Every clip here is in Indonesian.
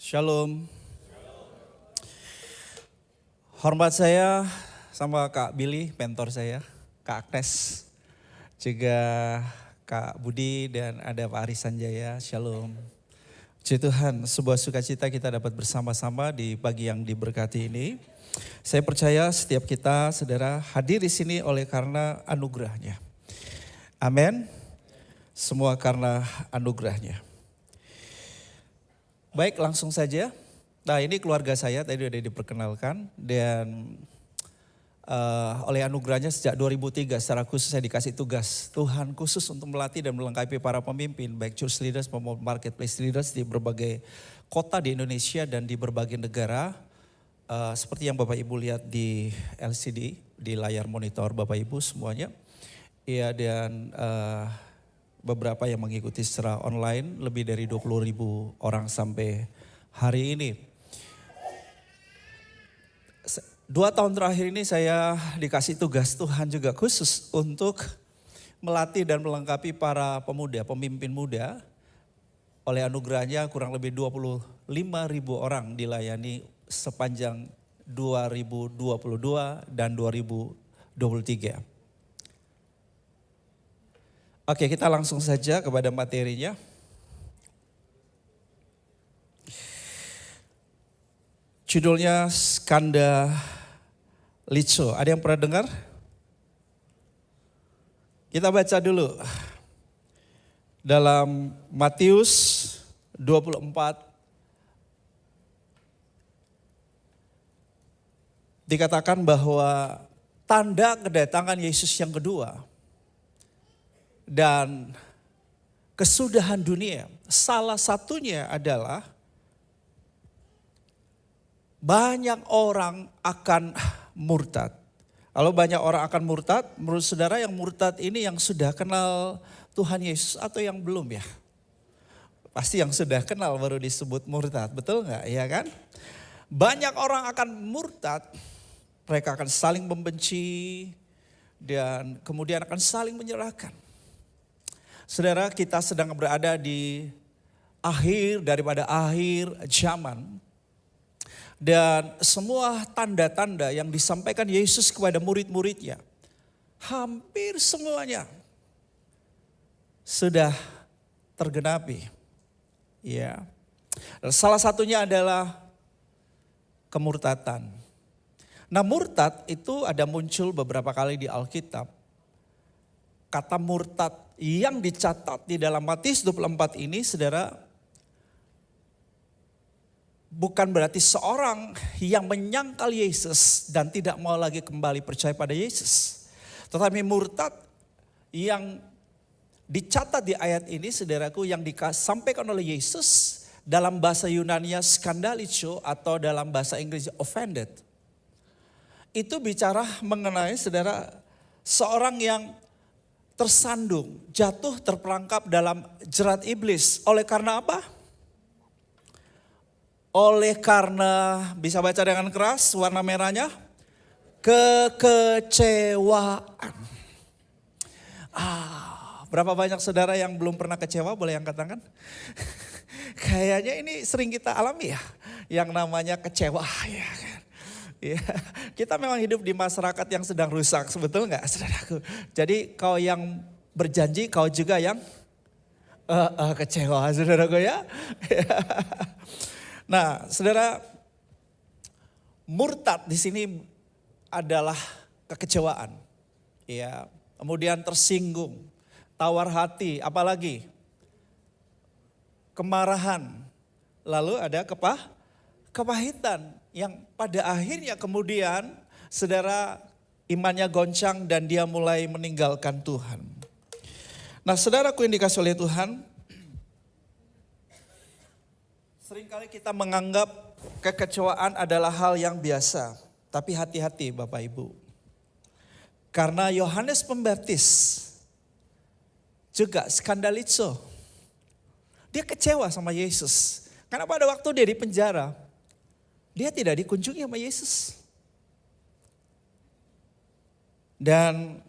Shalom. Hormat saya sama Kak Billy, mentor saya, Kak Agnes, juga Kak Budi dan ada Pak Ari Sanjaya. Shalom. Puji Tuhan, sebuah sukacita kita dapat bersama-sama di pagi yang diberkati ini. Saya percaya setiap kita, saudara, hadir di sini oleh karena anugerahnya. Amin. Semua karena anugerahnya. Baik, langsung saja. Nah, ini keluarga saya tadi sudah diperkenalkan dan oleh anugerahnya sejak 2003 secara khusus saya dikasih tugas Tuhan khusus untuk melatih dan melengkapi para pemimpin baik church leaders maupun marketplace leaders di berbagai kota di Indonesia dan di berbagai negara. Seperti yang Bapak Ibu lihat di LCD, di layar monitor Bapak Ibu semuanya. Ya, dan beberapa yang mengikuti secara online, lebih dari 20.000 orang sampai hari ini. 2 tahun terakhir ini saya dikasih tugas Tuhan juga khusus untuk melatih dan melengkapi para pemuda, pemimpin muda. Oleh anugerahnya kurang lebih 25.000 orang dilayani sepanjang 2022 dan 2023. Oke, kita langsung saja kepada materinya. Judulnya Skanda Litso. Ada yang pernah dengar? Kita baca dulu. Dalam Matius 24 dikatakan bahwa tanda kedatangan Yesus yang kedua dan kesudahan dunia, salah satunya adalah banyak orang akan murtad. Kalau banyak orang akan murtad, menurut saudara yang murtad ini yang sudah kenal Tuhan Yesus atau yang belum ya? Pasti yang sudah kenal baru disebut murtad, betul nggak? Iya kan? Banyak orang akan murtad, mereka akan saling membenci dan kemudian akan saling menyerahkan. Saudara, kita sedang berada di akhir daripada akhir zaman. Dan semua tanda-tanda yang disampaikan Yesus kepada murid-muridnya, hampir semuanya sudah tergenapi. Ya. Salah satunya adalah kemurtatan. Nah, murtad itu ada muncul beberapa kali di Alkitab. Kata murtad yang dicatat di dalam Matius 24 ini, saudara, bukan berarti seorang yang menyangkal Yesus dan tidak mau lagi kembali percaya pada Yesus. Tetapi murtad yang dicatat di ayat ini, saudaraku, yang disampaikan oleh Yesus dalam bahasa Yunani skandalizo atau dalam bahasa Inggris offended. Itu bicara mengenai, saudara, seorang yang tersandung, jatuh, terperangkap dalam jerat iblis. Oleh karena apa? Oleh karena, bisa baca dengan keras warna merahnya, kekecewaan. Berapa banyak saudara yang belum pernah kecewa, boleh angkat tangan? Kayaknya ini sering kita alami ya, yang namanya kecewa ya kan. Ya, kita memang hidup di masyarakat yang sedang rusak, betul nggak saudaraku? Jadi kau yang berjanji, kau juga yang kecewa saudaraku ya. Nah, saudara, murtad di sini adalah kekecewaan, ya. Kemudian tersinggung, tawar hati, apalagi kemarahan, lalu ada kepahitan yang pada akhirnya kemudian, saudara, imannya goncang dan dia mulai meninggalkan Tuhan. Nah, saudaraku yang dikasih oleh Tuhan, seringkali kita menganggap kekecewaan adalah hal yang biasa. Tapi hati-hati Bapak Ibu. Karena Yohanes Pembaptis juga skandalizo. Dia kecewa sama Yesus. Karena pada waktu dia di penjara, dia tidak dikunjungi sama Yesus. Dan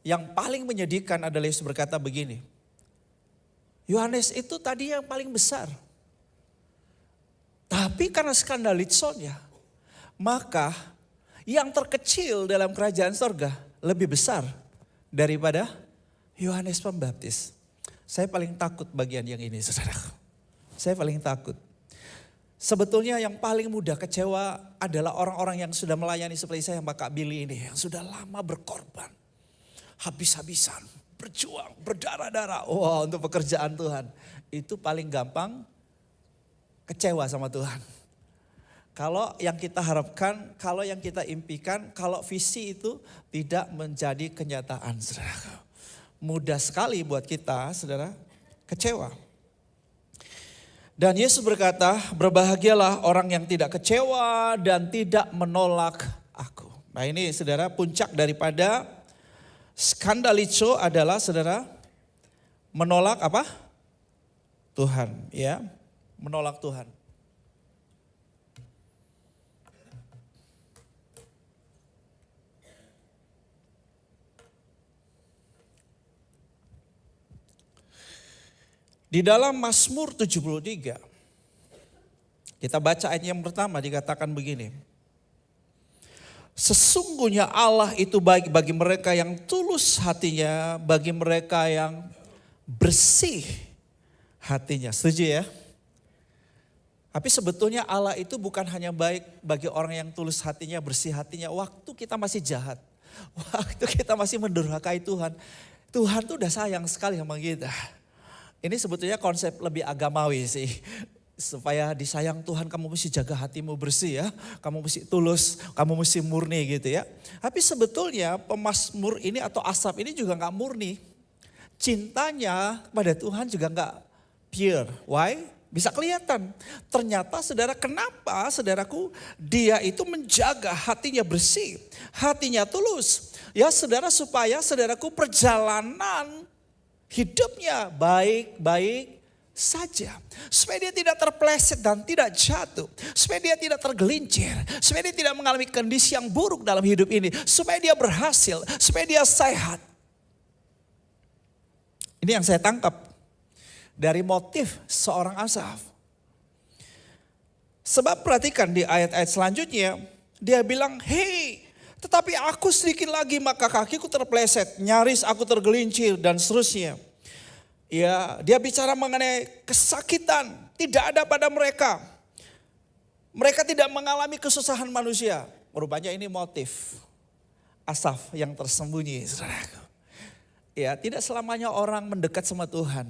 yang paling menyedihkan adalah Yesus berkata begini, Yohanes itu tadi yang paling besar. Tapi karena skandalitsonya, maka yang terkecil dalam kerajaan sorga lebih besar daripada Yohanes Pembaptis. Saya paling takut bagian yang ini, saudara. Saya paling takut. Sebetulnya yang paling mudah kecewa adalah orang-orang yang sudah melayani seperti saya sama Kak Billy ini. Yang sudah lama berkorban. Habis-habisan, berjuang, berdarah-darah. Wah, untuk pekerjaan Tuhan. Itu paling gampang kecewa sama Tuhan. Kalau yang kita harapkan, kalau yang kita impikan, kalau visi itu tidak menjadi kenyataan, saudara. Mudah sekali buat kita, saudara, kecewa. Dan Yesus berkata, berbahagialah orang yang tidak kecewa dan tidak menolak aku. Nah ini saudara, puncak daripada skandalizo adalah saudara, menolak apa? Tuhan, ya, menolak Tuhan. Di dalam Mazmur 73, kita baca ayat yang pertama dikatakan begini. Sesungguhnya Allah itu baik bagi mereka yang tulus hatinya, bagi mereka yang bersih hatinya. Setuju ya? Tapi sebetulnya Allah itu bukan hanya baik bagi orang yang tulus hatinya, bersih hatinya. Waktu kita masih jahat, waktu kita masih mendurhakai Tuhan, Tuhan tuh udah sayang sekali sama kita. Ini sebetulnya konsep lebih agamawi sih. Supaya disayang Tuhan kamu mesti jaga hatimu bersih ya. Kamu mesti tulus, kamu mesti murni gitu ya. Tapi sebetulnya pemazmur ini atau Asaf ini juga gak murni. Cintanya pada Tuhan juga gak pure. Why? Bisa kelihatan. Ternyata saudara, kenapa saudaraku dia itu menjaga hatinya bersih. Hatinya tulus. Ya saudara, supaya saudaraku perjalanan hidupnya baik-baik saja. Supaya dia tidak terpeleset dan tidak jatuh. Supaya dia tidak tergelincir. Supaya dia tidak mengalami kondisi yang buruk dalam hidup ini. Supaya dia berhasil. Supaya dia sehat. Ini yang saya tangkap dari motif seorang Asaf. Sebab perhatikan di ayat-ayat selanjutnya. Dia bilang, hey, tetapi aku sedikit lagi maka kakiku terpeleset, nyaris aku tergelincir dan seterusnya. Ya, dia bicara mengenai kesakitan, tidak ada pada mereka. Mereka tidak mengalami kesusahan manusia. Rupanya ini motif Asaf yang tersembunyi, saudaraku. Ya, tidak selamanya orang mendekat sama Tuhan,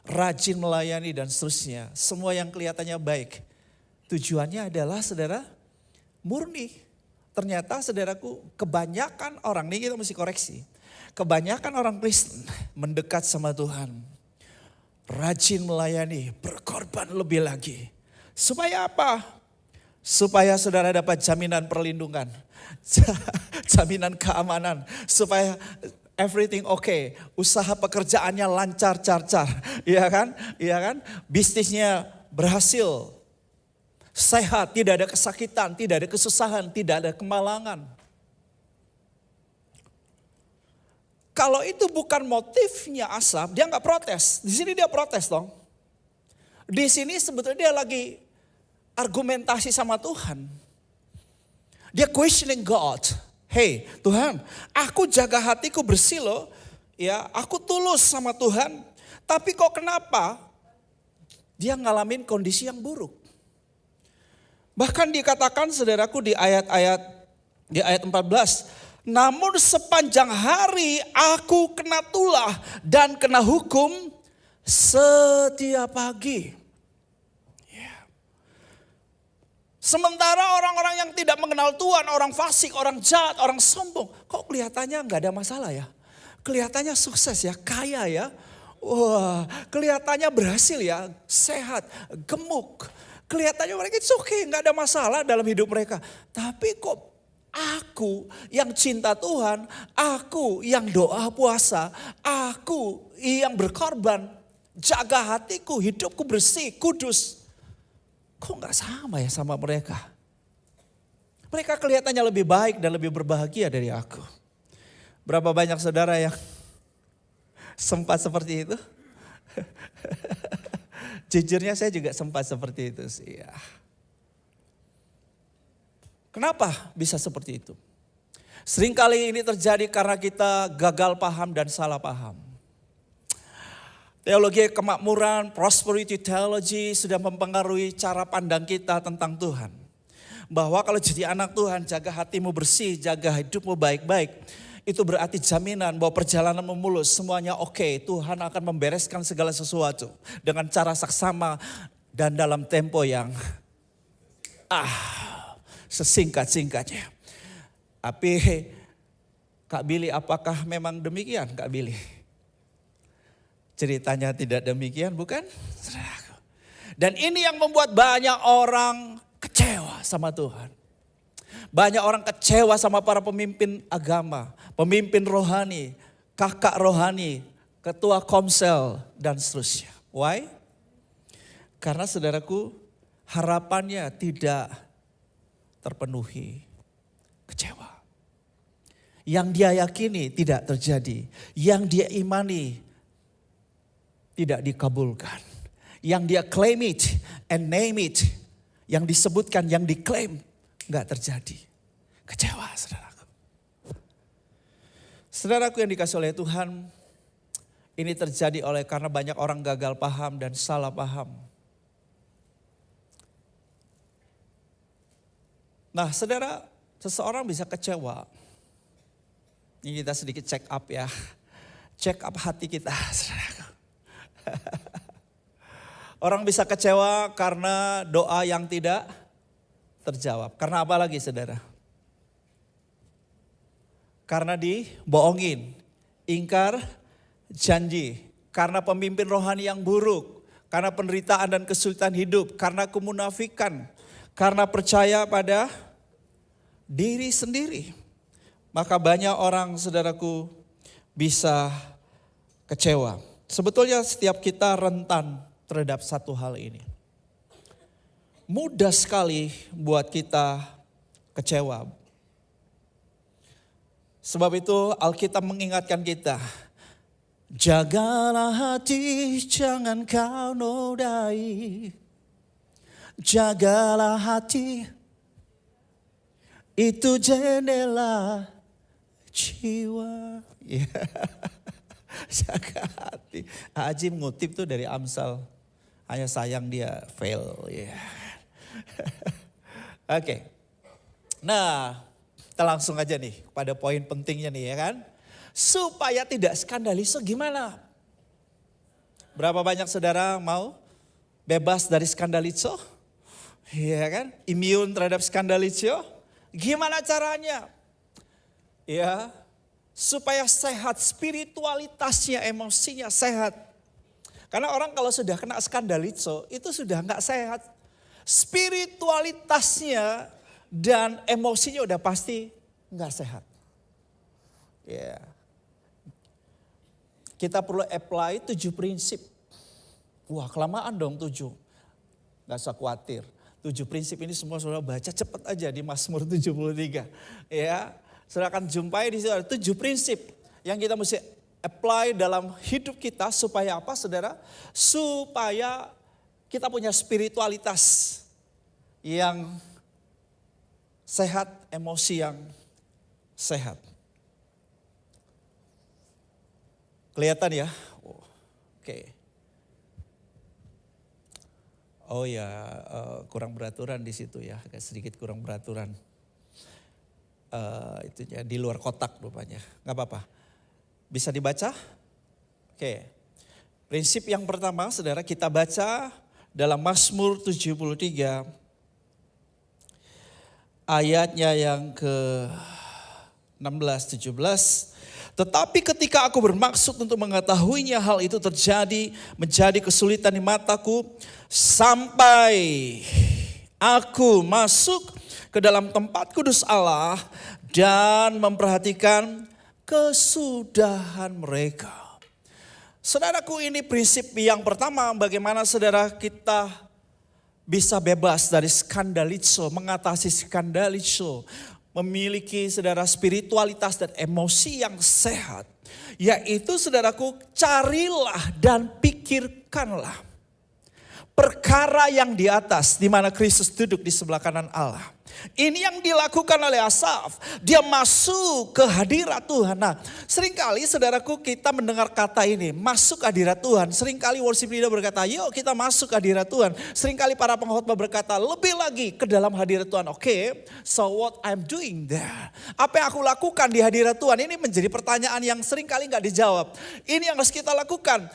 rajin melayani dan seterusnya. Semua yang kelihatannya baik. Tujuannya adalah saudara murni. Ternyata saudaraku kebanyakan orang, ini kita mesti koreksi. Kebanyakan orang Kristen mendekat sama Tuhan. Rajin melayani, berkorban lebih lagi. Supaya apa? Supaya saudara dapat jaminan perlindungan. Jaminan keamanan. Supaya everything okay. Usaha pekerjaannya lancar, car-car. Iya kan? Iya kan? Bisnisnya berhasil. Sehat, tidak ada kesakitan, tidak ada kesusahan, tidak ada kemalangan. Kalau itu bukan motifnya Asaf, dia nggak protes. Di sini dia protes dong. Di sini sebetulnya dia lagi argumentasi sama Tuhan. Dia questioning God. Hey Tuhan, aku jaga hatiku bersih loh. Ya, aku tulus sama Tuhan. Tapi kok kenapa dia ngalamin kondisi yang buruk? Bahkan dikatakan saudaraku di ayat 14. Namun sepanjang hari aku kena tulah dan kena hukum setiap pagi. Yeah. Sementara orang-orang yang tidak mengenal Tuhan, orang fasik, orang jahat, orang sombong. Kok kelihatannya gak ada masalah ya? Kelihatannya sukses ya, kaya ya. Wah, kelihatannya berhasil ya, sehat, gemuk. Kelihatannya mereka itu oke, gak ada masalah dalam hidup mereka. Tapi kok aku yang cinta Tuhan, aku yang doa puasa, aku yang berkorban, jaga hatiku, hidupku bersih, kudus. Kok gak sama ya sama mereka? Mereka kelihatannya lebih baik dan lebih berbahagia dari aku. Berapa banyak saudara yang sempat seperti itu? Jujurnya saya juga sempat seperti itu sih ya. Kenapa bisa seperti itu? Seringkali ini terjadi karena kita gagal paham dan salah paham. Teologi kemakmuran, prosperity theology sudah mempengaruhi cara pandang kita tentang Tuhan. Bahwa kalau jadi anak Tuhan, jaga hatimu bersih, jaga hidupmu baik-baik. Itu berarti jaminan bahwa perjalananmu mulus, semuanya oke. Tuhan akan membereskan segala sesuatu dengan cara saksama dan dalam tempo yang sesingkat-singkatnya. Tapi Kak Billy, apakah memang demikian Kak Billy? Ceritanya tidak demikian, bukan? Dan ini yang membuat banyak orang kecewa sama Tuhan. Banyak orang kecewa sama para pemimpin agama, pemimpin rohani, kakak rohani, ketua komsel, dan seterusnya. Why? Karena saudaraku, harapannya tidak terpenuhi. Kecewa. Yang dia yakini tidak terjadi. Yang dia imani tidak dikabulkan. Yang dia claim it and name it. Yang disebutkan, yang diklaim enggak terjadi. Kecewa saudaraku. Saudaraku yang dikasih oleh Tuhan, ini terjadi karena banyak orang gagal paham dan salah paham. Nah saudara, seseorang bisa kecewa. Ini kita sedikit check up ya. Check up hati kita saudaraku. Orang bisa kecewa karena doa yang tidak terjawab. Karena apa lagi saudara? Karena dibohongin, ingkar janji. Karena pemimpin rohani yang buruk. Karena penderitaan dan kesulitan hidup. Karena kemunafikan. Karena percaya pada diri sendiri. Maka banyak orang saudaraku bisa kecewa. Sebetulnya setiap kita rentan terhadap satu hal ini. Mudah sekali buat kita kecewa. Sebab itu Alkitab mengingatkan kita. Jagalah hati, jangan kau nodai. Jagalah hati, itu jendela jiwa. Jaga hati. Haji mengutip tuh dari Amsal. Hanya sayang dia fail. Oke. Nah, kita langsung aja nih pada poin pentingnya nih ya kan. Supaya tidak skandaliso gimana? Berapa banyak saudara mau bebas dari skandaliso? Iya kan? Immune terhadap skandaliso? Gimana caranya? Ya, supaya sehat spiritualitasnya, emosinya sehat. Karena orang kalau sudah kena skandalizo itu sudah nggak sehat. Spiritualitasnya dan emosinya udah pasti nggak sehat. Ya. Kita perlu apply 7 prinsip. Wah kelamaan dong 7. Nggak usah khawatir. 7 prinsip ini semua saudara baca cepat aja di Mazmur 73. Ya. Saudara akan jumpai di situ ada 7 prinsip yang kita mesti apply dalam hidup kita supaya apa saudara? Supaya kita punya spiritualitas yang sehat, emosi yang sehat. Kelihatan ya? Oke. Oh ya, kurang beraturan di situ ya, agak sedikit kurang beraturan. Itunya di luar kotak rupanya, nggak apa-apa. Bisa dibaca? Oke. Prinsip yang pertama saudara kita baca dalam Mazmur 73 ayatnya yang ke-16-17. Tetapi ketika aku bermaksud untuk mengetahuinya hal itu terjadi menjadi kesulitan di mataku sampai aku masuk ke dalam tempat kudus Allah dan memperhatikan kesudahan mereka. Saudaraku ini prinsip yang pertama bagaimana saudara kita bisa bebas dari skandalizo, mengatasi skandalizo. Memiliki saudara spiritualitas dan emosi yang sehat. Yaitu saudaraku carilah dan pikirkanlah. perkara yang di atas, di mana Kristus duduk di sebelah kanan Allah. Ini yang dilakukan oleh Asaf. Dia masuk ke hadirat Tuhan. Nah, seringkali saudaraku kita mendengar kata ini, masuk ke hadirat Tuhan. Seringkali worship leader berkata, yuk kita masuk ke hadirat Tuhan. Seringkali para pengkhotbah berkata, lebih lagi ke dalam hadirat Tuhan. Oke, so what I'm doing there? Apa yang aku lakukan di hadirat Tuhan? Ini menjadi pertanyaan yang seringkali gak dijawab. Ini yang harus kita lakukan.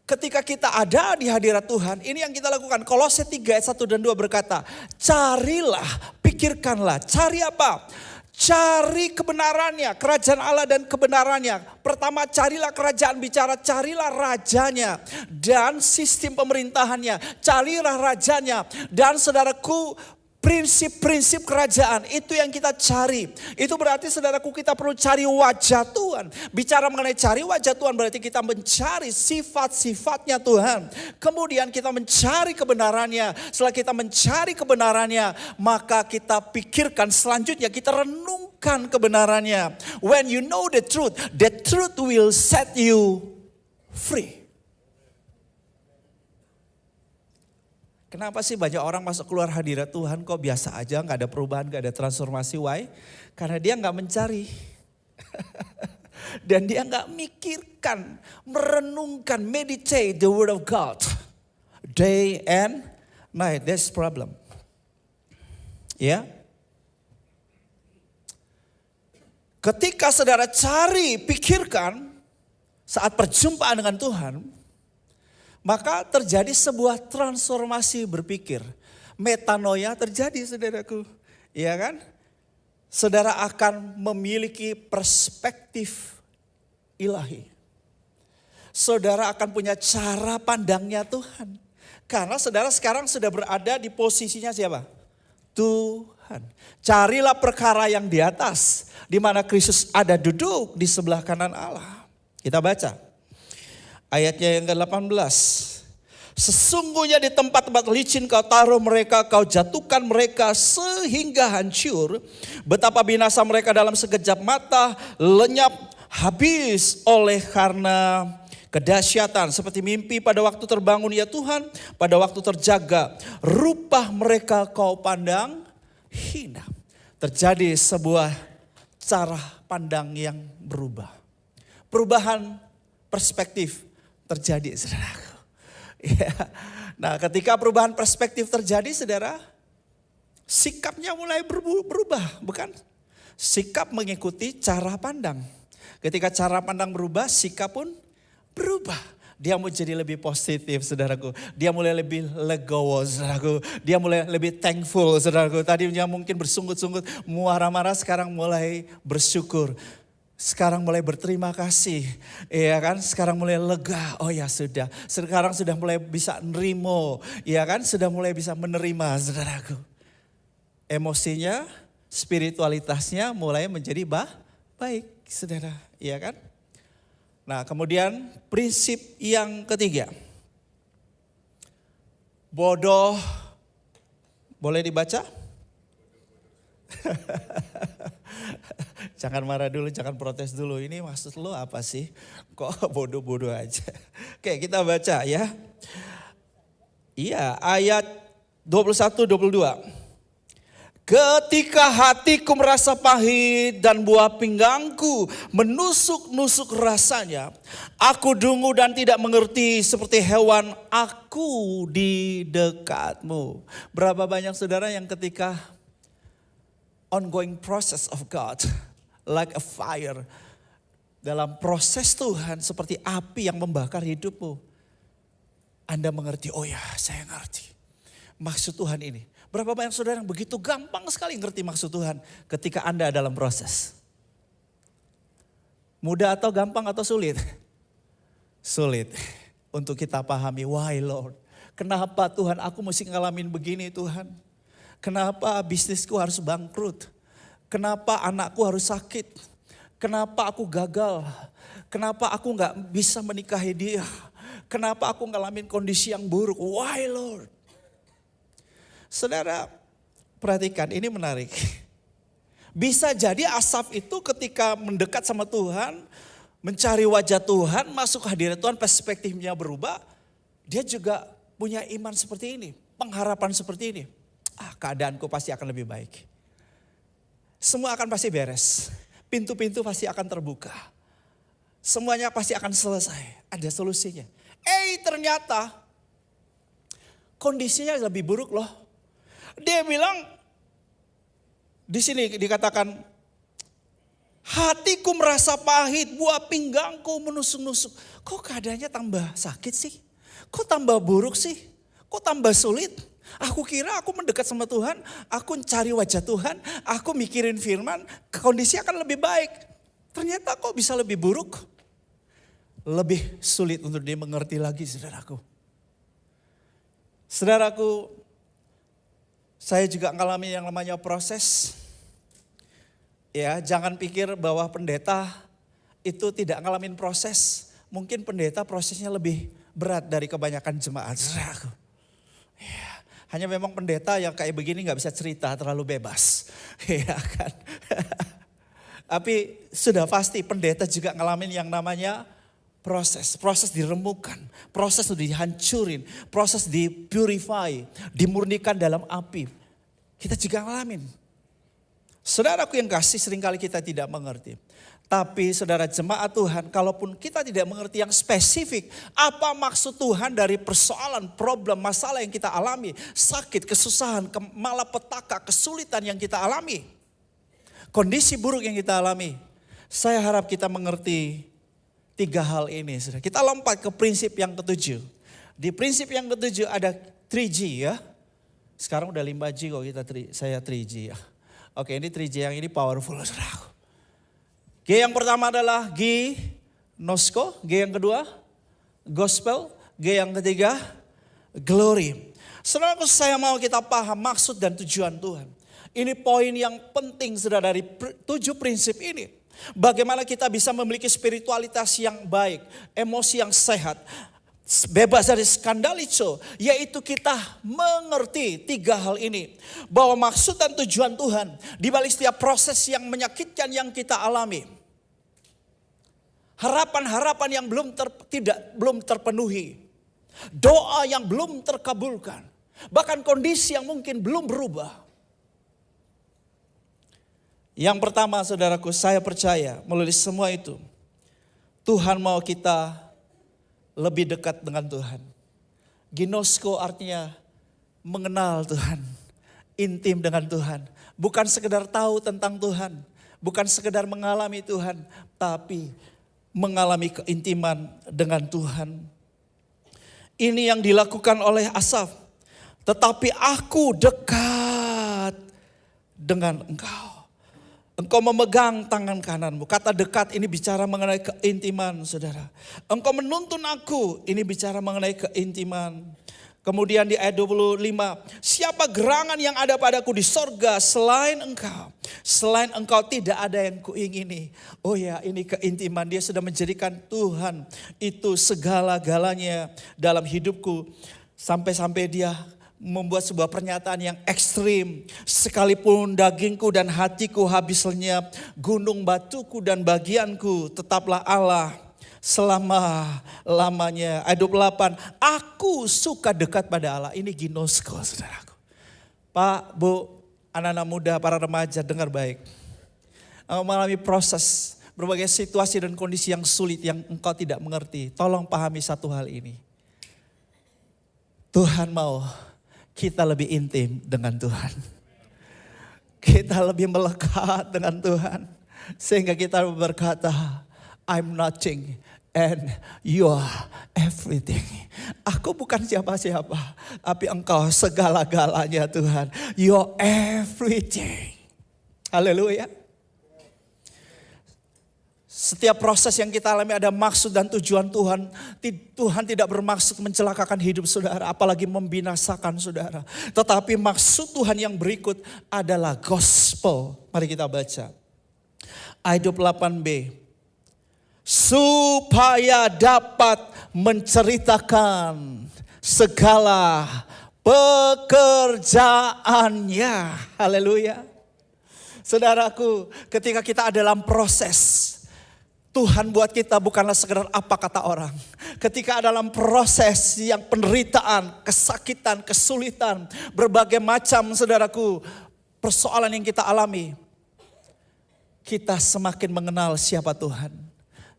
Ketika kita ada di hadirat Tuhan, ini yang kita lakukan. Kolose 3 ayat 1 dan 2 berkata, carilah, pikirkanlah. Cari apa? Cari kebenarannya, kerajaan Allah dan kebenarannya. Pertama, carilah kerajaan, bicara carilah rajanya dan sistem pemerintahannya. Carilah rajanya dan saudaraku, prinsip-prinsip kerajaan itu yang kita cari. Itu berarti saudaraku kita perlu cari wajah Tuhan. Bicara mengenai cari wajah Tuhan berarti kita mencari sifat-sifatnya Tuhan. Kemudian kita mencari kebenarannya. Setelah kita mencari kebenarannya, maka kita pikirkan selanjutnya, kita renungkan kebenarannya. When you know the truth will set you free. Kenapa sih banyak orang masuk keluar hadirat Tuhan kok biasa aja, gak ada perubahan, gak ada transformasi? Why? Karena dia gak mencari. Dan dia gak mikirkan, merenungkan, meditate the word of God. Day and night, that's problem. Ya. Ketika saudara cari, pikirkan saat perjumpaan dengan Tuhan, maka terjadi sebuah transformasi berpikir. Metanoia terjadi saudaraku. Iya kan? Saudara akan memiliki perspektif ilahi. Saudara akan punya cara pandangnya Tuhan. Karena saudara sekarang sudah berada di posisinya siapa? Tuhan. Carilah perkara yang di atas. Di mana Kristus ada duduk di sebelah kanan Allah. Kita baca. Ayatnya yang ke-18. Sesungguhnya di tempat-tempat licin kau taruh mereka, kau jatuhkan mereka sehingga hancur. Betapa binasa mereka dalam sekejap mata, lenyap habis oleh karena kedahsyatan. Seperti mimpi pada waktu terbangun ya Tuhan, pada waktu terjaga. Rupa mereka kau pandang hina. Terjadi sebuah cara pandang yang berubah. Perubahan perspektif terjadi saudaraku. Ya. Nah ketika perubahan perspektif terjadi saudara, sikapnya mulai berubah bukan? Sikap mengikuti cara pandang. Ketika cara pandang berubah, sikap pun berubah. Dia mau jadi lebih positif saudaraku. Dia mulai lebih legowo saudaraku. Dia mulai lebih thankful saudaraku. Tadinya mungkin bersungut-sungut, marah-marah, sekarang mulai bersyukur. Sekarang mulai berterima kasih, ya kan? Sekarang mulai lega, oh ya sudah. Sekarang sudah mulai bisa nerimo, ya kan? Sudah mulai bisa menerima, saudaraku. Emosinya, spiritualitasnya mulai menjadi baik, saudara, ya kan? Nah kemudian prinsip yang ketiga. Bodoh, boleh dibaca? Jangan marah dulu, jangan protes dulu. Ini maksud lo apa sih? Kok bodoh-bodoh aja? Oke, kita baca ya. Iya, ayat 21-22. Ketika hatiku merasa pahit dan buah pinggangku menusuk-nusuk rasanya, aku dungu dan tidak mengerti seperti hewan aku di dekatmu. Berapa banyak saudara yang ketika ongoing process of God, like a fire, dalam proses Tuhan seperti api yang membakar hidupmu, Anda mengerti, oh ya saya ngerti maksud Tuhan ini. Berapa banyak saudara yang begitu gampang sekali ngerti maksud Tuhan ketika Anda dalam proses. Mudah atau gampang atau sulit? Sulit untuk kita pahami, why Lord? Kenapa Tuhan aku mesti ngalamin begini Tuhan? Kenapa bisnisku harus bangkrut? Kenapa anakku harus sakit? Kenapa aku gagal? Kenapa aku gak bisa menikahi dia? Kenapa aku ngalamin kondisi yang buruk? Why Lord? Saudara, perhatikan ini menarik. Bisa jadi Asaf itu ketika mendekat sama Tuhan, mencari wajah Tuhan, masuk ke hadirat Tuhan, perspektifnya berubah. Dia juga punya iman seperti ini, pengharapan seperti ini, keadaanku pasti akan lebih baik. Semua akan pasti beres, pintu-pintu pasti akan terbuka. Semuanya pasti akan selesai, ada solusinya. Ternyata kondisinya lebih buruk loh. Dia bilang, di sini dikatakan, hatiku merasa pahit, buah pinggangku menusuk-nusuk. Kok keadaannya tambah sakit sih? Kok tambah buruk sih? Kok tambah sulit? Aku kira aku mendekat sama Tuhan, aku cari wajah Tuhan, aku mikirin firman, kondisi akan lebih baik. Ternyata kok bisa lebih buruk? Lebih sulit untuk dimengerti lagi, saudaraku. Saudaraku, saya juga mengalami yang namanya proses. Ya, jangan pikir bahwa pendeta itu tidak ngalamin proses. Mungkin pendeta prosesnya lebih berat dari kebanyakan jemaat, saudaraku. Ya, hanya memang pendeta yang kayak begini nggak bisa cerita terlalu bebas, ya kan. Tapi sudah pasti pendeta juga ngalamin yang namanya proses diremukkan, proses dihancurin, proses dipurify, dimurnikan dalam api. Kita juga ngalamin. Saudaraku yang kasih, seringkali kita tidak mengerti. Tapi saudara jemaat Tuhan, kalaupun kita tidak mengerti yang spesifik, apa maksud Tuhan dari persoalan, problem, masalah yang kita alami, sakit, kesusahan, malapetaka, kesulitan yang kita alami, kondisi buruk yang kita alami, saya harap kita mengerti 3 hal ini. Kita lompat ke prinsip yang ketujuh. Di prinsip yang ketujuh ada 3G ya. Sekarang udah 5G kok saya 3G ya. Oke, ini 3G yang ini powerful, saudaraku. G yang pertama adalah gnosko, G yang kedua gospel, G yang ketiga glory. Saudaraku, saya mau kita paham maksud dan tujuan Tuhan. Ini poin yang penting saudara dari 7 prinsip ini. Bagaimana kita bisa memiliki spiritualitas yang baik, emosi yang sehat, bebas dari skandalico, yaitu kita mengerti 3 hal ini. Bahwa maksud dan tujuan Tuhan di balik setiap proses yang menyakitkan yang kita alami. Harapan-harapan yang belum terpenuhi. Doa yang belum terkabulkan. Bahkan kondisi yang mungkin belum berubah. Yang pertama saudaraku, saya percaya melalui semua itu, Tuhan mau kita lebih dekat dengan Tuhan. Gnosko artinya mengenal Tuhan, intim dengan Tuhan. Bukan sekedar tahu tentang Tuhan, bukan sekedar mengalami Tuhan, tapi mengalami keintiman dengan Tuhan. Ini yang dilakukan oleh Asaf. Tetapi aku dekat dengan engkau. Engkau memegang tangan kananmu. Kata dekat ini bicara mengenai keintiman, saudara. Engkau menuntun aku, ini bicara mengenai keintiman. Kemudian di ayat 25, siapa gerangan yang ada padaku di sorga selain engkau. Selain engkau tidak ada yang kuingini. Oh ya, ini keintiman. Dia sudah menjadikan Tuhan itu segala-galanya dalam hidupku. Sampai-sampai dia membuat sebuah pernyataan yang ekstrim. Sekalipun dagingku dan hatiku habis lenyap, gunung batuku dan bagianku, tetaplah Allah selama-lamanya. Ayat 28, aku suka dekat pada Allah. Ini gnosko, saudaraku. Pak, Bu, anak-anak muda, para remaja, dengar baik. Engkau mengalami proses, berbagai situasi dan kondisi yang sulit yang engkau tidak mengerti. Tolong pahami satu hal ini. Tuhan mau kita lebih intim dengan Tuhan. Kita lebih melekat dengan Tuhan. Sehingga kita berkata, I'm nothing and you are everything. Aku bukan siapa-siapa, tapi engkau segala-galanya Tuhan. You're everything. Haleluya. Setiap proses yang kita alami ada maksud dan tujuan Tuhan. Tuhan tidak bermaksud mencelakakan hidup saudara, apalagi membinasakan saudara. Tetapi maksud Tuhan yang berikut adalah gospel. Mari kita baca. Ayat 28b. Supaya dapat menceritakan segala pekerjaannya. Haleluya. Saudaraku, ketika kita dalam proses, Tuhan buat kita bukanlah sekedar apa kata orang. Ketika dalam proses yang penderitaan, kesakitan, kesulitan, berbagai macam saudaraku, persoalan yang kita alami, kita semakin mengenal siapa Tuhan.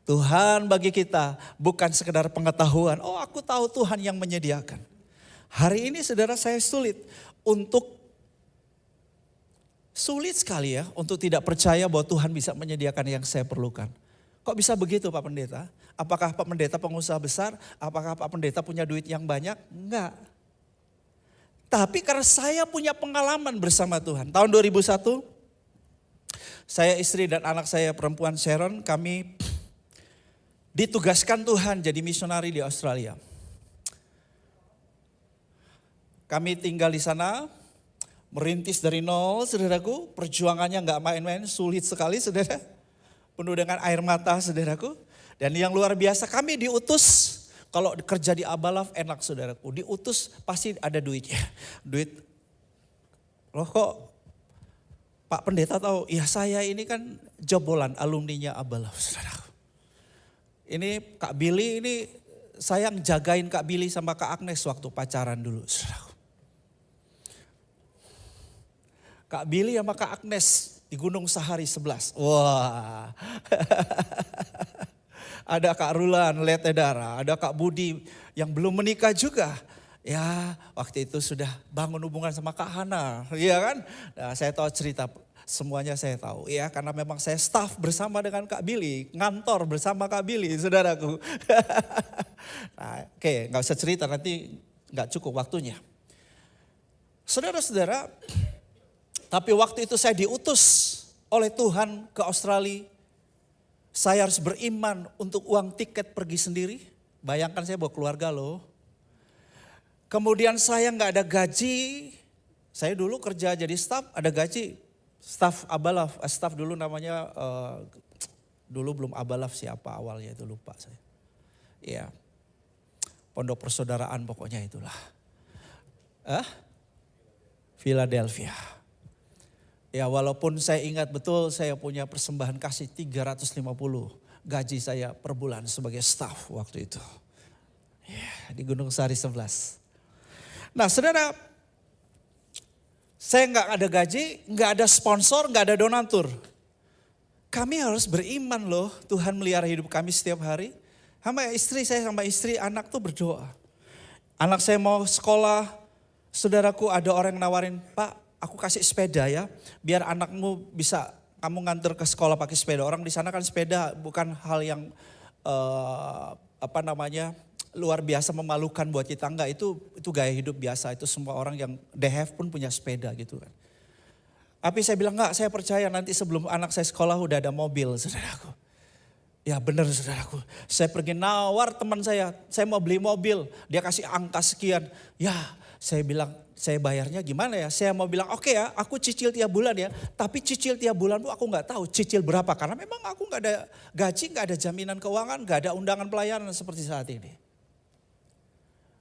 Tuhan bagi kita bukan sekedar pengetahuan. Oh, aku tahu Tuhan yang menyediakan. Hari ini saudara, saya sulit sekali ya untuk tidak percaya bahwa Tuhan bisa menyediakan yang saya perlukan. Kok bisa begitu Pak Pendeta? Apakah Pak Pendeta pengusaha besar? Apakah Pak Pendeta punya duit yang banyak? Enggak. Tapi karena saya punya pengalaman bersama Tuhan. Tahun 2001, saya, istri dan anak saya perempuan Sharon, kami ditugaskan Tuhan jadi misionari di Australia. Kami tinggal di sana, merintis dari nol, saudaraku. Perjuangannya enggak main-main, sulit sekali saudara. Penuh dengan air mata saudaraku. Dan yang luar biasa, kami diutus. Kalau kerja di Abalaf enak saudaraku. Diutus pasti ada duitnya. Duit. Loh kok Pak Pendeta tahu? Ya saya ini kan jebolan alumninya Abalaf saudaraku. Ini Kak Billy ini saya yang jagain Kak Billy sama Kak Agnes waktu pacaran dulu saudaraku. Kak Billy sama Kak Agnes di Gunung Sahari 11. Wah. Ada Kak Rulan, Letedara, ada Kak Budi yang belum menikah juga. Ya waktu itu sudah bangun hubungan sama Kak Hana, iya kan? Nah, saya tahu cerita, semuanya saya tahu ya. Karena memang saya staff bersama dengan Kak Billy, ngantor bersama Kak Billy, saudaraku. Nah, oke, gak usah cerita nanti gak cukup waktunya. Saudara-saudara, tapi waktu itu saya diutus oleh Tuhan ke Australia. Saya harus beriman untuk uang tiket pergi sendiri. Bayangkan saya bawa keluarga loh. Kemudian saya gak ada gaji. Saya dulu kerja jadi staff, ada gaji. Staff Abalaf, staff dulu namanya, dulu belum Abalaf siapa awalnya itu lupa saya. Ya, Pondok Persaudaraan pokoknya itulah. Philadelphia. Ya walaupun saya ingat betul saya punya persembahan kasih 350 gaji saya per bulan sebagai staff waktu itu. Ya, di Gunung Sari 11. Nah saudara, saya nggak ada gaji, nggak ada sponsor, nggak ada donatur. Kami harus beriman loh, Tuhan melihara hidup kami setiap hari. Sama istri, anak tuh berdoa. Anak saya mau sekolah, saudaraku ada orang yang nawarin, Pak, aku kasih sepeda ya, biar anakmu bisa kamu nganter ke sekolah pakai sepeda. Orang di sana kan sepeda bukan hal yang luar biasa memalukan buat kita, enggak, itu gaya hidup biasa. Itu semua orang yang they have pun punya sepeda gitu kan. Tapi saya bilang enggak, saya percaya nanti sebelum anak saya sekolah udah ada mobil, saudaraku. Ya benar saudaraku, saya pergi nawar teman saya mau beli mobil, dia kasih angka sekian. Ya saya bilang, saya bayarnya gimana ya? Saya mau bilang oke ya, aku cicil tiap bulan ya. Tapi cicil tiap bulan aku nggak tahu cicil berapa. Karena memang aku nggak ada gaji, nggak ada jaminan keuangan, nggak ada undangan pelayanan seperti saat ini.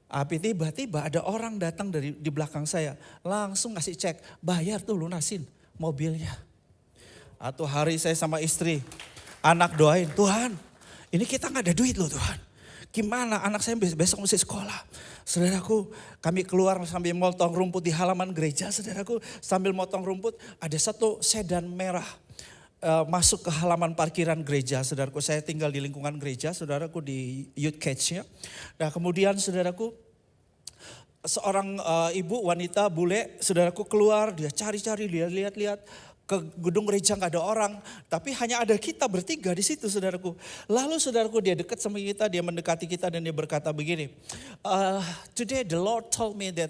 Tapi tiba-tiba ada orang datang di belakang saya. Langsung ngasih cek, bayar tuh lunasin mobilnya. Atau hari saya sama istri, anak doain, Tuhan ini kita nggak ada duit loh Tuhan. Gimana anak saya besok mesti sekolah. Saudaraku, kami keluar sambil motong rumput di halaman gereja. Saudaraku, sambil motong rumput ada satu sedan merah masuk ke halaman parkiran gereja. Saudaraku, saya tinggal di lingkungan gereja, saudaraku di youth catch-nya. Nah kemudian saudaraku, seorang ibu wanita bule, saudaraku keluar, dia cari-cari, dia lihat-lihat. Ke gedung gereja gak ada orang, tapi hanya ada kita bertiga di situ saudaraku. Lalu saudaraku dia dekat sama kita, dia mendekati kita dan dia berkata begini, today the Lord told me that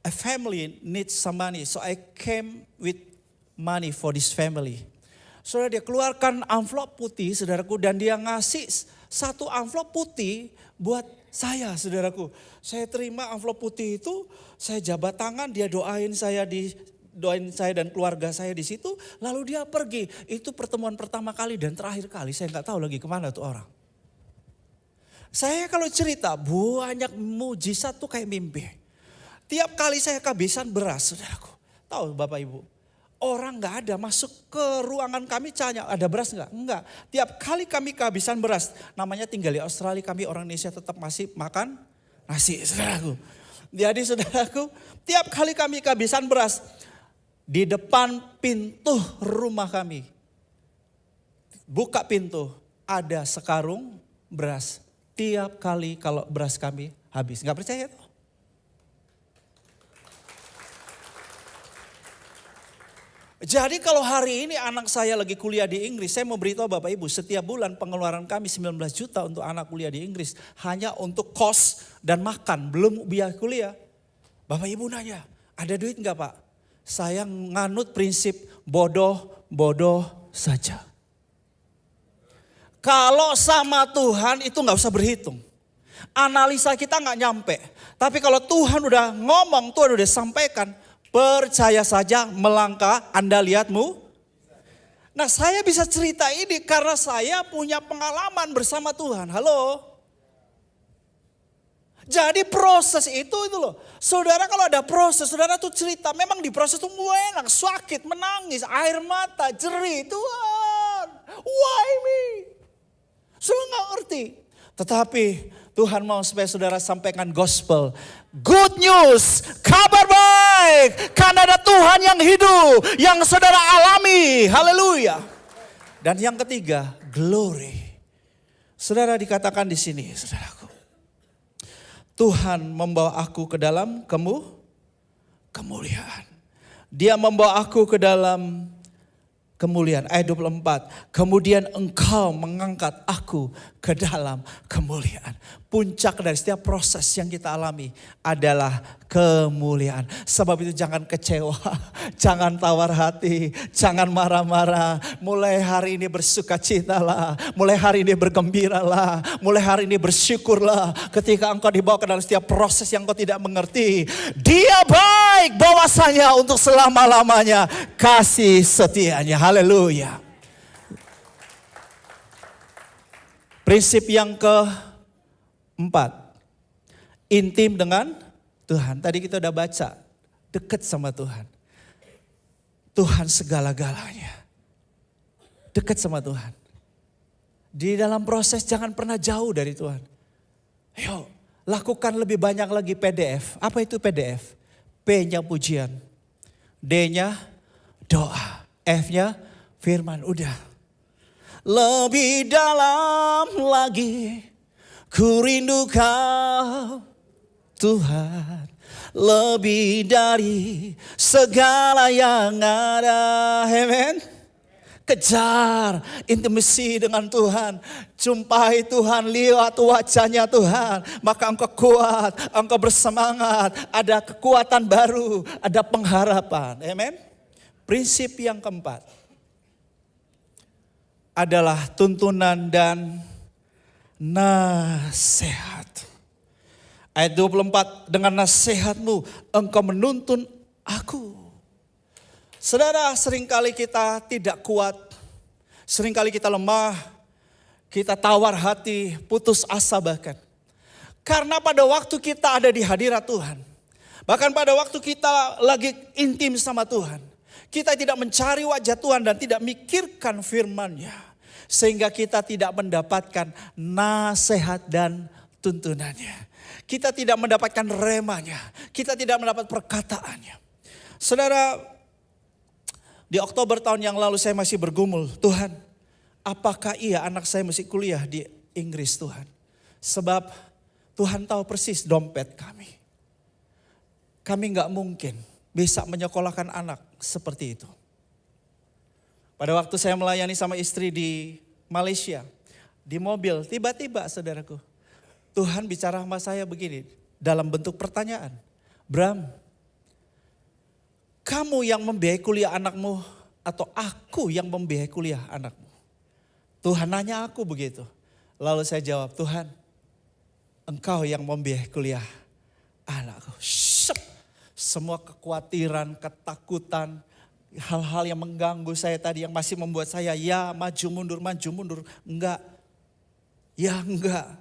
a family needs some money, so I came with money for this family. Saudara, dia keluarkan amplop putih saudaraku dan dia ngasih satu amplop putih buat saya saudaraku. Saya terima amplop putih itu, saya jabat tangan, dia doain saya dan keluarga saya di situ, lalu dia pergi. Itu pertemuan pertama kali dan terakhir kali, saya nggak tahu lagi kemana tuh orang. Saya kalau cerita banyak mujizat tuh kayak mimpi. Tiap kali saya kehabisan beras, saudaraku. Tahu Bapak Ibu, Orang nggak ada masuk ke ruangan kami tanya ada beras nggak? Enggak. Tiap kali kami kehabisan beras, namanya tinggal di Australia, kami orang Indonesia tetap masih makan nasi, saudaraku. Jadi saudaraku, tiap kali kami kehabisan beras, di depan pintu rumah kami, buka pintu, ada sekarung beras. Tiap kali kalau beras kami habis, nggak percaya tuh? Jadi kalau hari ini anak saya lagi kuliah di Inggris, saya mau beritahu Bapak Ibu, setiap bulan pengeluaran kami 19 juta untuk anak kuliah di Inggris. Hanya untuk kos dan makan, belum biaya kuliah. Bapak Ibu nanya, ada duit enggak Pak? Saya nganut prinsip bodoh saja. Kalau sama Tuhan itu enggak usah berhitung. Analisa kita enggak nyampe. Tapi kalau Tuhan udah ngomong, Tuhan udah sampaikan, percaya saja melangkah, Anda lihatmu. Nah saya bisa cerita ini karena saya punya pengalaman bersama Tuhan. Halo. Jadi proses itu loh. Saudara kalau ada proses, saudara tuh cerita. Memang di proses itu enak, sakit, menangis, air mata, jerih. Tuhan, why me? Saudara gak ngerti. Tetapi Tuhan mau supaya saudara sampaikan gospel. Good news, kabar baik. Karena ada Tuhan yang hidup, yang saudara alami. Haleluya. Dan yang ketiga, glory. Saudara dikatakan di sini, saudaraku. Tuhan membawa aku ke dalam kemuliaan. Dia membawa aku ke dalam kemuliaan. Ayat 24. Kemudian engkau mengangkat aku ke dalam kemuliaan. Puncak dari setiap proses yang kita alami adalah kemuliaan. Sebab itu jangan kecewa, jangan tawar hati, jangan marah-marah. Mulai hari ini bersukacitalah, mulai hari ini bergembiralah, mulai hari ini bersyukurlah. Ketika engkau dibawa ke dalam setiap proses yang engkau tidak mengerti. Dia baik bahwasanya untuk selama-lamanya kasih setianya. Haleluya. Prinsip yang keempat, intim dengan Tuhan. Tadi kita udah baca, dekat sama Tuhan. Tuhan segala-galanya. Dekat sama Tuhan. Di dalam proses jangan pernah jauh dari Tuhan. Ayo, lakukan lebih banyak lagi PDF. Apa itu PDF? P-nya pujian. D-nya doa. F-nya firman. Udah. Lebih dalam lagi ku rindu Kau Tuhan. Lebih dari segala yang ada. Amen. Kejar intimasi dengan Tuhan. Jumpai Tuhan, lihat wajahnya Tuhan. Maka engkau kuat, engkau bersemangat. Ada kekuatan baru, ada pengharapan. Amen. Prinsip yang keempat adalah tuntunan dan nasihat. Ayat 24, dengan nasihatmu engkau menuntun aku. Saudara, seringkali kita tidak kuat, seringkali kita lemah, kita tawar hati, putus asa bahkan. Karena pada waktu kita ada di hadirat Tuhan, bahkan pada waktu kita lagi intim sama Tuhan, kita tidak mencari wajah Tuhan dan tidak mikirkan firman-Nya. Sehingga kita tidak mendapatkan nasihat dan tuntunannya. Kita tidak mendapatkan remanya. Kita tidak mendapat perkataannya. Saudara, di Oktober tahun yang lalu saya masih bergumul. Tuhan, apakah iya anak saya mesti kuliah di Inggris Tuhan? Sebab Tuhan tahu persis dompet kami. Kami gak mungkin bisa menyekolahkan anak seperti itu. Pada waktu saya melayani sama istri di Malaysia, di mobil, tiba-tiba saudaraku, Tuhan bicara sama saya begini, dalam bentuk pertanyaan. Bram, kamu yang membiayai kuliah anakmu atau aku yang membiayai kuliah anakmu? Tuhan nanya aku begitu. Lalu saya jawab, Tuhan, engkau yang membiayai kuliah anakku. Semua kekhawatiran, ketakutan, hal-hal yang mengganggu saya tadi yang masih membuat saya ya maju mundur. Enggak. Ya enggak.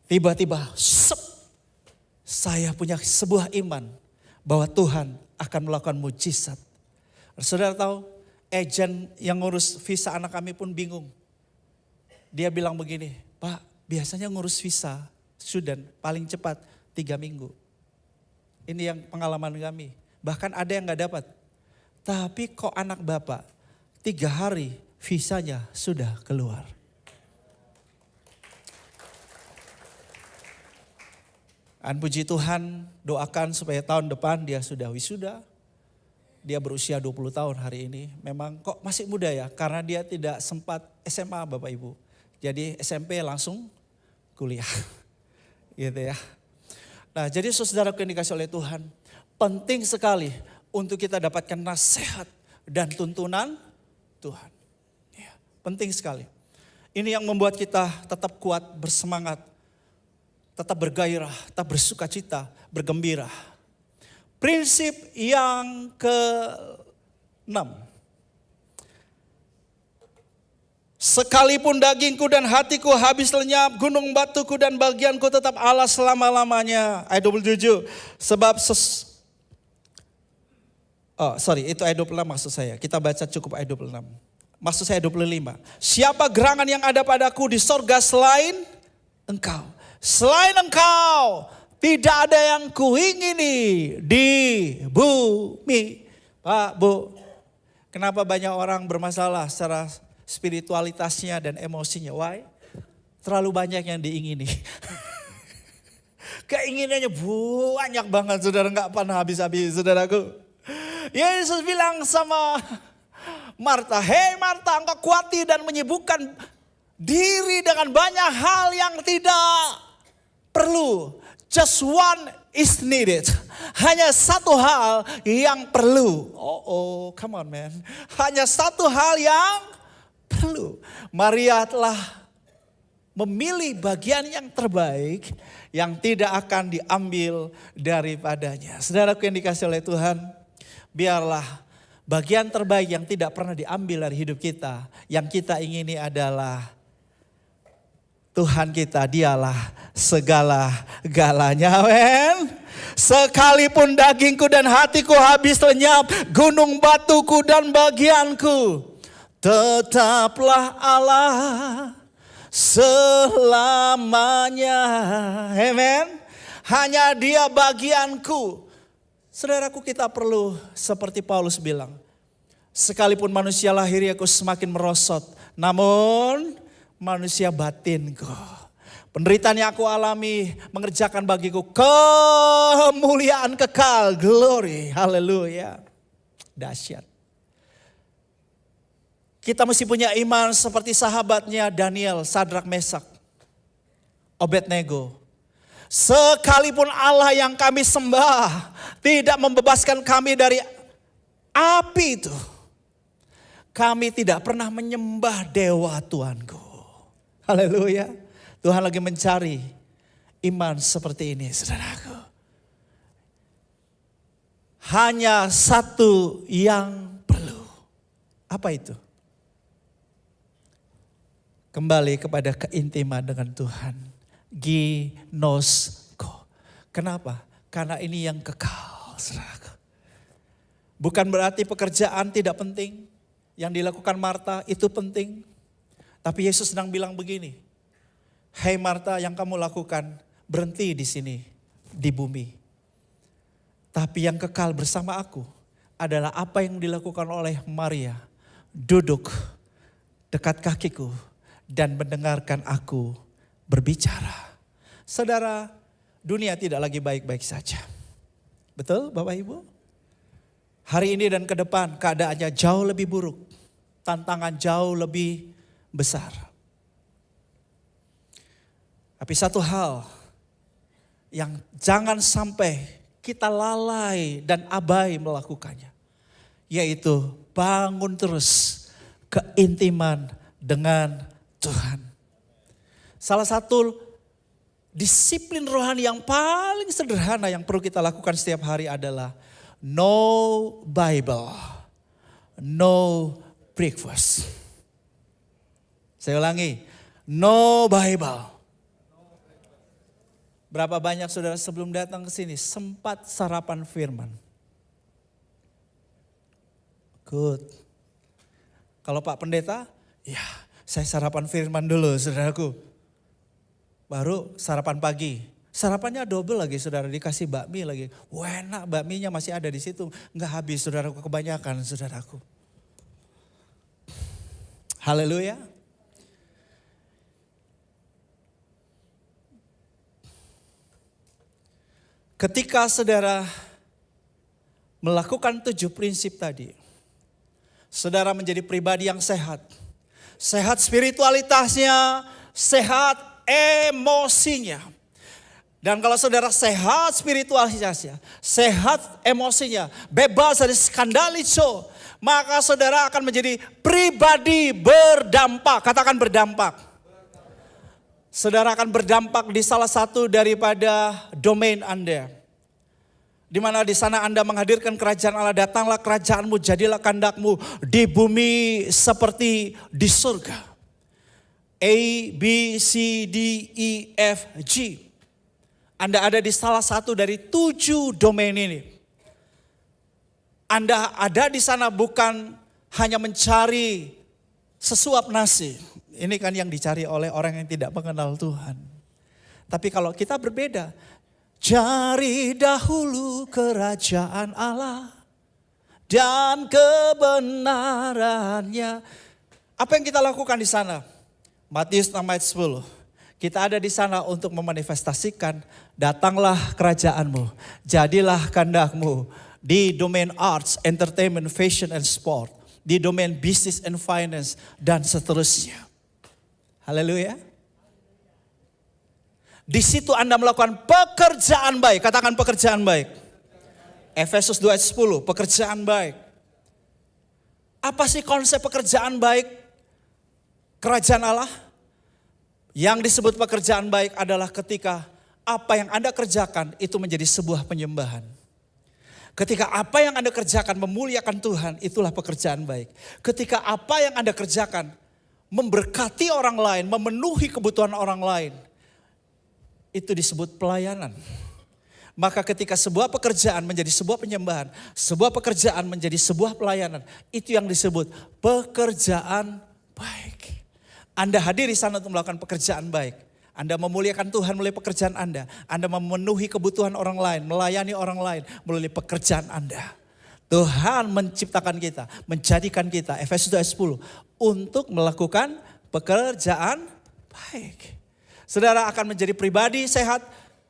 Tiba-tiba saya punya sebuah iman bahwa Tuhan akan melakukan mujizat. Saudara tahu, agen yang ngurus visa anak kami pun bingung. Dia bilang begini, Pak, biasanya ngurus visa student paling cepat 3 minggu. Ini yang pengalaman kami. Bahkan ada yang gak dapat. Tapi kok anak Bapak 3 hari visanya sudah keluar. Dan puji Tuhan, doakan supaya tahun depan dia sudah wisuda. Dia berusia 20 tahun hari ini. Memang kok masih muda ya, karena dia tidak sempat SMA Bapak Ibu. Jadi SMP langsung kuliah. Gitu ya. Nah, jadi saudara yang dikasih oleh Tuhan, penting sekali untuk kita dapatkan nasihat dan tuntunan Tuhan. Ya, penting sekali. Ini yang membuat kita tetap kuat, bersemangat, tetap bergairah, tetap bersuka cita, bergembira. Prinsip yang ke-6. Sekalipun dagingku dan hatiku habis lenyap, gunung batuku dan bagianku tetap Allah selama-lamanya. Ayat 27. Sebab itu ayat 26 maksud saya. Kita baca cukup ayat 26. Maksud saya 25. Siapa gerangan yang ada padaku di sorga selain engkau? Selain engkau tidak ada yang kuingini di bumi. Pak, Bu, kenapa banyak orang bermasalah secara spiritualitasnya dan emosinya? Why? Terlalu banyak yang diingini. Keinginannya banyak banget, saudara, gak pernah habis-habis, saudaraku. Yesus bilang sama Marta, hei Marta, engkau khawatir dan menyibukkan diri dengan banyak hal yang tidak perlu. Just one is needed. Hanya satu hal yang perlu. Oh, come on man. Hanya satu hal yang perlu. Maria telah memilih bagian yang terbaik yang tidak akan diambil daripadanya. Saudaraku yang dikasih oleh Tuhan, biarlah bagian terbaik yang tidak pernah diambil dari hidup kita, yang kita ingini adalah Tuhan kita, dialah segala-galanya, amin. Sekalipun dagingku dan hatiku habis lenyap, gunung batuku dan bagianku, tetaplah Allah selamanya, amin. Hanya dia bagianku. Saudaraku, kita perlu seperti Paulus bilang, sekalipun manusia lahiriaku semakin merosot, namun manusia batinku, penderitaan yang aku alami mengerjakan bagiku kemuliaan kekal, glory, haleluya. Dahsyat. Kita mesti punya iman seperti sahabatnya Daniel, Sadrak, Mesak, Abednego. Sekalipun Allah yang kami sembah tidak membebaskan kami dari api itu, kami tidak pernah menyembah dewa Tuanku. Haleluya. Tuhan lagi mencari iman seperti ini, saudaraku. Hanya satu yang perlu. Apa itu? Kembali kepada keintiman dengan Tuhan. Ginosko. Kenapa? Karena ini yang kekal, saudaraku. Bukan berarti pekerjaan tidak penting. Yang dilakukan Marta itu penting. Tapi Yesus sedang bilang begini, hei Marta, yang kamu lakukan berhenti di sini, di bumi. Tapi yang kekal bersama aku adalah apa yang dilakukan oleh Maria. Duduk dekat kakiku dan mendengarkan aku berbicara. Saudara, dunia tidak lagi baik-baik saja. Betul Bapak Ibu? Hari ini dan ke depan keadaannya jauh lebih buruk. Tantangan jauh lebih besar. Tapi satu hal yang jangan sampai kita lalai dan abai melakukannya, yaitu bangun terus keintiman dengan Tuhan. Salah satu disiplin rohani yang paling sederhana yang perlu kita lakukan setiap hari adalah no Bible, no breakfast. Saya ulangi, no Bible. Berapa banyak saudara sebelum datang ke sini sempat sarapan firman? Good. Kalau Pak Pendeta, ya saya sarapan firman dulu saudaraku. Baru sarapan pagi. Sarapannya double lagi saudara, dikasih bakmi lagi. Wah enak, bakminya masih ada di situ. Enggak habis saudaraku, kebanyakan saudaraku. Haleluya. Ketika saudara melakukan 7 prinsip tadi, saudara menjadi pribadi yang sehat. Sehat spiritualitasnya, sehat emosinya. Dan kalau saudara sehat spiritualitasnya, sehat emosinya, bebas dari skandalizo, maka saudara akan menjadi pribadi berdampak. Katakan berdampak. Saudara akan berdampak di salah satu daripada domain Anda. Di mana di sana Anda menghadirkan kerajaan Allah, datanglah kerajaanmu, jadilah kehendakmu di bumi seperti di surga. A, B, C, D, E, F, G. Anda ada di salah satu dari 7 domain ini. Anda ada di sana bukan hanya mencari sesuap nasi. Ini kan yang dicari oleh orang yang tidak mengenal Tuhan. Tapi kalau kita berbeda, cari dahulu kerajaan Allah dan kebenarannya. Apa yang kita lakukan di sana? Matius 6 ayat 10. Kita ada di sana untuk memanifestasikan, datanglah kerajaanmu, jadilah kehendakmu di domain arts, entertainment, fashion, and sport. Di domain business and finance, dan seterusnya. Haleluya. Di situ Anda melakukan pekerjaan baik. Katakan pekerjaan baik. Efesus 2 ayat 10, pekerjaan baik. Apa sih konsep pekerjaan baik kerajaan Allah? Yang disebut pekerjaan baik adalah ketika apa yang Anda kerjakan itu menjadi sebuah penyembahan. Ketika apa yang Anda kerjakan memuliakan Tuhan, itulah pekerjaan baik. Ketika apa yang Anda kerjakan memberkati orang lain, memenuhi kebutuhan orang lain, itu disebut pelayanan. Maka ketika sebuah pekerjaan menjadi sebuah penyembahan, sebuah pekerjaan menjadi sebuah pelayanan, itu yang disebut pekerjaan baik. Anda hadir di sana untuk melakukan pekerjaan baik. Anda memuliakan Tuhan melalui pekerjaan Anda. Anda memenuhi kebutuhan orang lain, melayani orang lain melalui pekerjaan Anda. Tuhan menciptakan kita, menjadikan kita, Efesus 2 ayat 10, untuk melakukan pekerjaan baik. Saudara akan menjadi pribadi sehat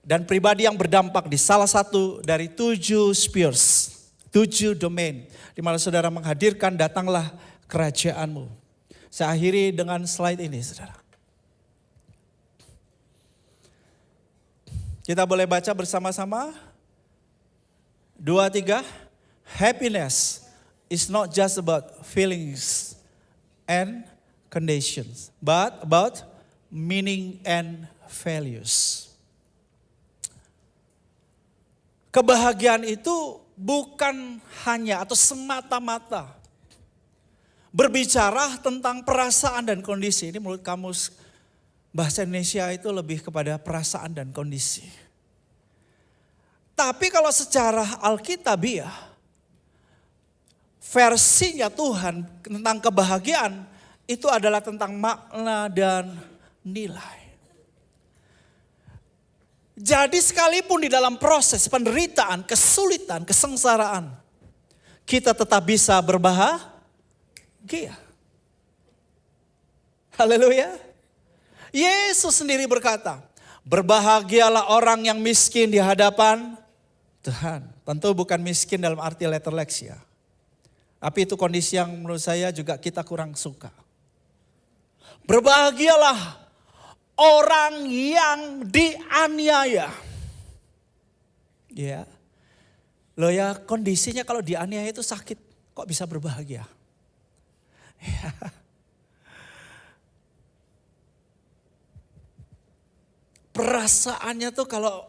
dan pribadi yang berdampak di salah satu dari 7 spheres, 7 domain, di mana saudara menghadirkan datanglah kerajaanmu. Saya akhiri dengan slide ini, saudara. Kita boleh baca bersama-sama. 2, 3. Happiness is not just about feelings and conditions, but about meaning and values. Kebahagiaan itu bukan hanya atau semata-mata berbicara tentang perasaan dan kondisi. Ini menurut kamus bahasa Indonesia itu lebih kepada perasaan dan kondisi. Tapi kalau secara Alkitabiah, versinya Tuhan tentang kebahagiaan itu adalah tentang makna dan nilai. Jadi sekalipun di dalam proses penderitaan, kesulitan, kesengsaraan, kita tetap bisa berbahagia. Haleluya. Yesus sendiri berkata, berbahagialah orang yang miskin di hadapan Tuhan. Tentu bukan miskin dalam arti letter Lex ya. Tapi itu kondisi yang menurut saya juga kita kurang suka. Berbahagialah orang yang dianiaya. Ya. Loh ya, kondisinya kalau dianiaya itu sakit, kok bisa berbahagia? Ya. Perasaannya tuh kalau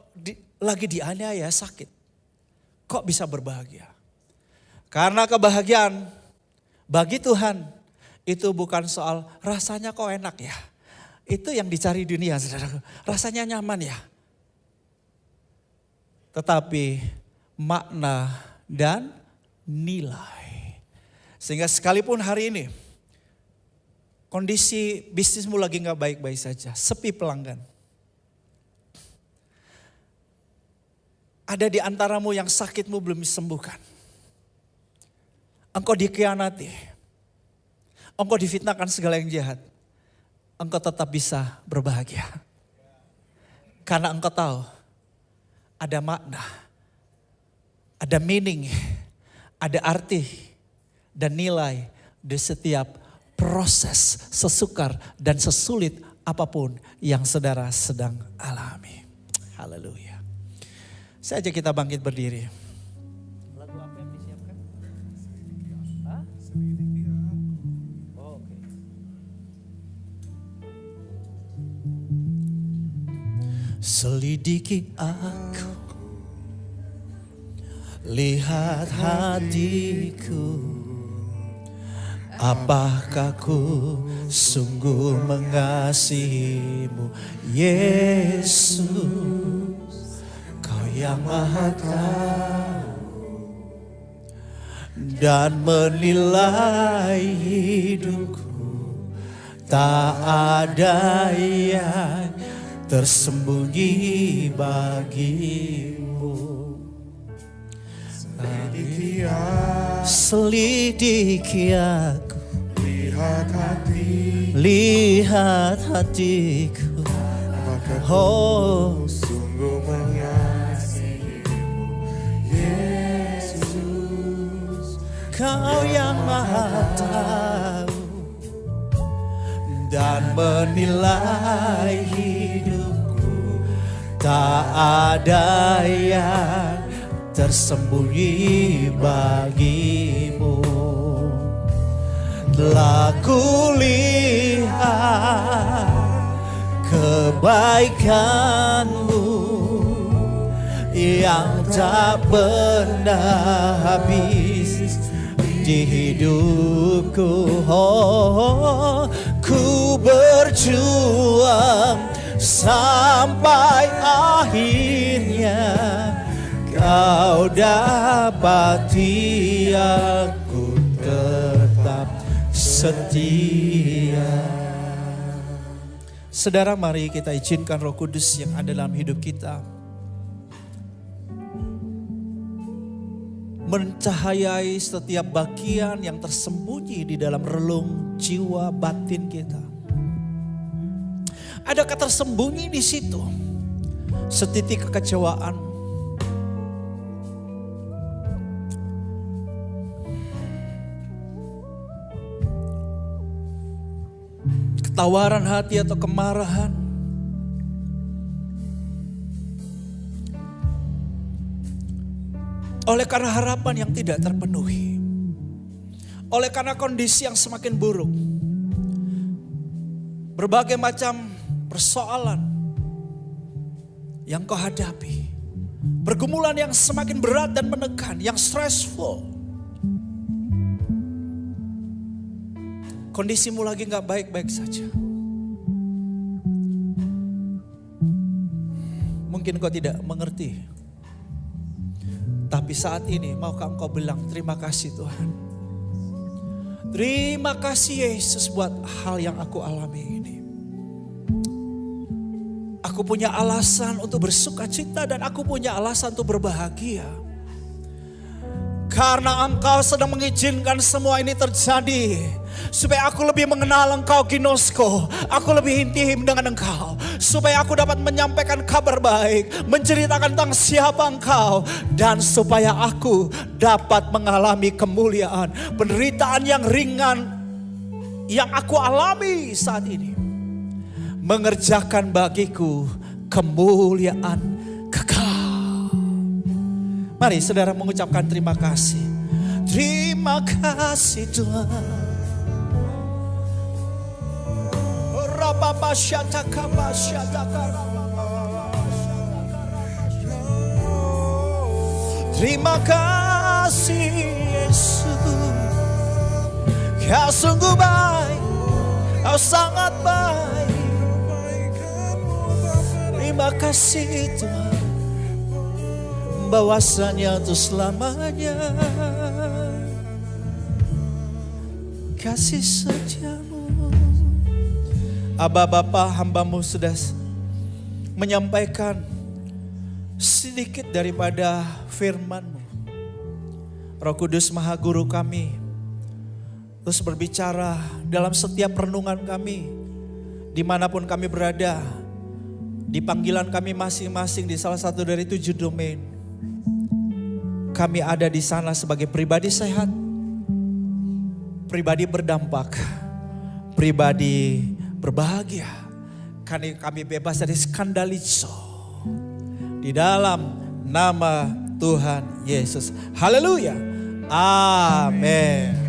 lagi dianiaya sakit, kok bisa berbahagia? Karena kebahagiaan bagi Tuhan itu bukan soal rasanya kok enak ya. Itu yang dicari dunia, saudara. Rasanya nyaman ya. Tetapi makna dan nilai. Sehingga sekalipun hari ini kondisi bisnismu lagi gak baik-baik saja, sepi pelanggan. Ada di antaramu yang sakitmu belum disembuhkan. Engkau dikhianati. Engkau difitnahkan segala yang jahat. Engkau tetap bisa berbahagia. Karena engkau tahu ada makna, ada meaning, ada arti dan nilai di setiap proses sesukar dan sesulit apapun yang saudara sedang alami. Haleluya. Saya ajak kita bangkit berdiri. Lagu apa yang disiapkan? Hah? Oh, oke. Selidiki aku, lihat hatiku. Apakah ku sungguh mengasihimu, Yesus? Kau yang Maha Tahu dan menilai hidupku. Tak ada yang tersembunyi bagimu. Selidiki aku, lihat hatiku. Oh, sungguh mengasihimu, Yesus. Kau yang Maha Tahu dan menilai hidupku. Tak ada yang tersembunyi bagimu. Telah kulihat kebaikanmu yang tak pernah habis di hidupku. Oh, ku berjuang sampai akhirnya Kau dapati aku tetap setia. Saudara, mari kita izinkan Roh Kudus yang ada dalam hidup kita mencahayai setiap bagian yang tersembunyi di dalam relung jiwa batin kita. Adakah tersembunyi di situ setitik kekecewaan, ketawaran hati atau kemarahan? Oleh karena harapan yang tidak terpenuhi, oleh karena kondisi yang semakin buruk, berbagai macam persoalan yang kau hadapi, pergumulan yang semakin berat dan menekan, yang stressful. Kondisimu lagi gak baik-baik saja. Mungkin kau tidak mengerti. Tapi saat ini maukah engkau bilang terima kasih Tuhan. Terima kasih Yesus buat hal yang aku alami ini. Aku punya alasan untuk bersuka cita dan aku punya alasan untuk berbahagia. Karena Engkau sedang mengizinkan semua ini terjadi. Supaya aku lebih mengenal Engkau, Ginosko. Aku lebih intim dengan Engkau. Supaya aku dapat menyampaikan kabar baik. Menceritakan tentang siapa Engkau. Dan supaya aku dapat mengalami kemuliaan. Penderitaan yang ringan yang aku alami saat ini mengerjakan bagiku kemuliaan kekal. Mari saudara mengucapkan terima kasih. Terima kasih Tuhan. Terima kasih Yesus. Kau sungguh baik. Kau sangat baik. Terima kasih Tuhan. Bahwasanya untuk selamanya kasih setiamu. Aba Bapa, hamba-Mu sudah menyampaikan sedikit daripada firman-Mu. Roh Kudus Maha Guru kami, terus berbicara dalam setiap renungan kami, dimanapun kami berada, di panggilan kami masing-masing di salah satu dari 7 domain. Kami ada di sana sebagai pribadi sehat, pribadi berdampak, pribadi berbahagia. Kami bebas dari skandalizo. Di dalam nama Tuhan Yesus. Haleluya. Amin.